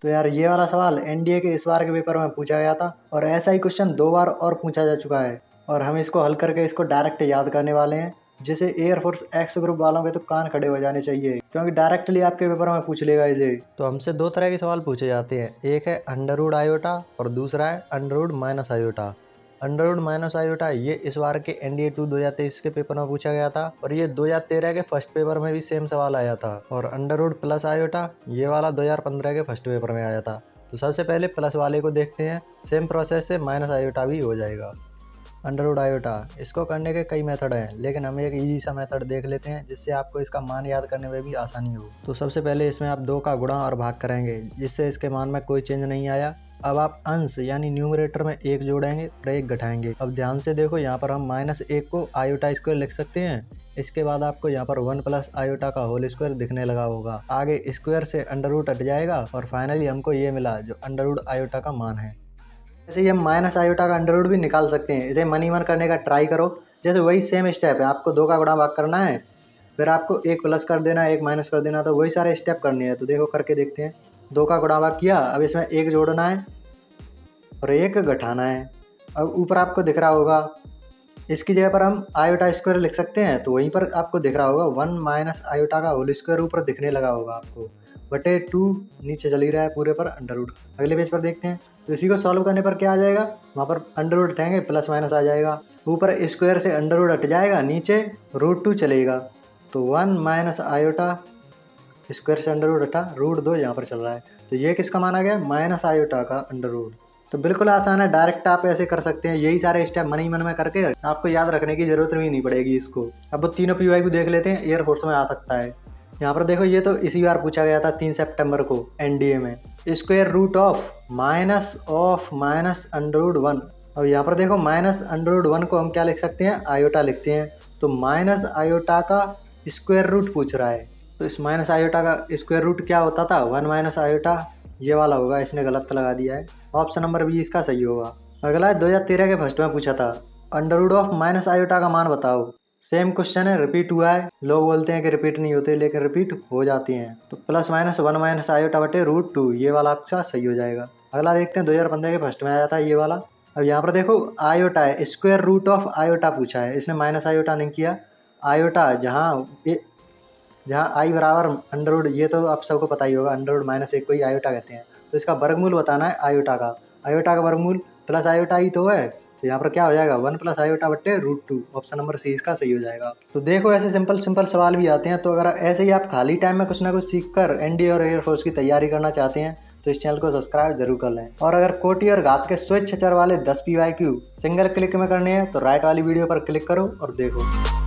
तो यार ये वाला सवाल एनडीए के इस बार के पेपर में पूछा गया था और ऐसा ही क्वेश्चन 2 बार और पूछा जा चुका है और हम इसको हल करके इसको डायरेक्ट याद करने वाले हैं, जिसे एयरफोर्स एक्स ग्रुप वालों के तो कान खड़े हो जाने चाहिए क्योंकि डायरेक्टली आपके पेपर में पूछ लेगा इसे। तो हमसे 2 तरह के सवाल पूछे जाते हैं, एक है अंडर रूट आयोटा और दूसरा है under root minus iota. Under root minus iota ये इस बार के एनडीए 2 2023 के पेपर में पूछा गया था और ये 2013 के फर्स्ट पेपर में भी सेम सवाल आया था। और अंडर रूट प्लस आयोटा ये वाला 2015 के फर्स्ट पेपर में आया था। तो सबसे पहले प्लस वाले को देखते हैं, सेम प्रोसेस से माइनस आयोटा भी हो जाएगा। अंडर रूट आयोटा इसको करने के कई मेथड हैं, लेकिन हम एक इजी सा मेथड देख लेते हैं जिससे आपको इसका मान याद करने में भी आसानी हो। तो सबसे पहले इसमें आप 2 का गुणा और भाग करेंगे, जिससे इसके मान में कोई चेंज नहीं आया। अब आप अंश यानी न्यूमरेटर में 1 जोड़ेंगे और 1 घटाएंगे। अब ध्यान से देखो, यहाँ पर हम -1 को आयोटा स्क्वायर लिख सकते हैं। इसके बाद आपको यहाँ पर 1 प्लस आयोटा का होल स्क्वायर दिखने लगा होगा। आगे स्क्वायर से अंडर रूट हट जाएगा और फाइनली हमको ये मिला जो अंडर रूट आयोटा का मान है। जैसे ही हम माइनस आयोटा का अंडर रूट भी निकाल सकते हैं। इसे मन ही मन करने का ट्राई करो। जैसे वही सेम स्टेप है, आपको 2 का गुणा भाग करना है, फिर आपको 1 प्लस कर देना है, 1 माइनस कर देना, तो वही सारे स्टेप करने हैं। तो देखो करके देखते हैं। 2 का गुणा भाग किया, अब इसमें 1 जोड़ना है और 1 घटाना है। अब ऊपर आपको दिख रहा होगा, इसकी जगह पर हम आयोटा स्क्वायर लिख सकते हैं, तो वहीं पर आपको दिख रहा होगा 1 माइनस आयोटा का होल स्क्वायर ऊपर दिखने लगा होगा आपको, बटे 2 नीचे चल ही रहा है पूरे पर अंडर रूट। अगले पेज पर देखते हैं। तो इसी को सॉल्व करने पर क्या आ जाएगा, वहाँ पर अंडर रूट हटाएंगे, प्लस माइनस आ जाएगा। ऊपर स्क्वायर से अंडर रूट हट जाएगा, नीचे √2 चलेगा। तो 1 माइनस आयोटा स्क्वायर से अंडर रूट हटा, √2 यहाँ पर चल रहा है। तो ये किसका माना गया, माइनस आयोटा का अंडर रूट। तो बिल्कुल आसान है, डायरेक्ट आप ऐसे कर सकते हैं। यही सारे स्टेप मन ही मन में करके आपको याद रखने की जरूरत भी नहीं पड़ेगी इसको। अब वो तीनों पीवाई को देख लेते हैं, एयरफोर्स में आ सकता है। यहाँ पर देखो, ये तो इसी बार पूछा गया था 3 सितंबर को एनडीए में। Square root of minus under root 1। अब यहाँ पर देखो माइनस अंडर रूट 1 को हम क्या लिख सकते हैं, आयोटा लिखते हैं। तो माइनस आयोटा का स्क्वायर रूट पूछ रहा है, तो इस माइनस आयोटा का स्क्वायर रूट क्या होता था, 1 माइनस आयोटा, ये वाला होगा। इसने गलत लगा दिया है, ऑप्शन नंबर बी इसका सही होगा। अगला है 2013 के फर्स्ट में पूछा था, under root of minus iota का मान बताओ। सेम क्वेश्चन है, रिपीट हुआ है। लोग बोलते हैं कि रिपीट नहीं होते, लेकिन रिपीट हो जाती हैं। तो प्लस माइनस 1 माइनस आयोटा बटे √2, ये वाला आपका सही हो जाएगा। अगला देखते हैं, 2015 के फर्स्ट में आया था ये वाला। अब यहाँ पर देखो आयोटा है, स्क्वायर रूट ऑफ आयोटा पूछा है, इसने माइनस आयोटा नहीं किया। आयोटा जहाँ आई बराबर अंडर रूट, ये तो आप सबको पता ही होगा, अंडर रूट -1 को ही आयोटा कहते हैं। तो इसका वर्गमूल बताना है आयोटा का वर्गमूल प्लस आयोटा ही तो है। तो यहाँ पर क्या हो जाएगा, 1 प्लस आयोटा बट्टे √2, ऑप्शन नंबर सी इसका सही हो जाएगा। तो देखो ऐसे सिंपल सवाल भी आते हैं। तो अगर ऐसे ही आप खाली टाइम में कुछ ना कुछ सीख कर एनडीए और एयरफोर्स की तैयारी करना चाहते हैं तो इस चैनल को सब्सक्राइब जरूर कर लें। और अगर कोटि और घात के स्विच चर वाले 10 PYQ सिंगल क्लिक में करने हैं तो राइट वाली वीडियो पर क्लिक करो और देखो।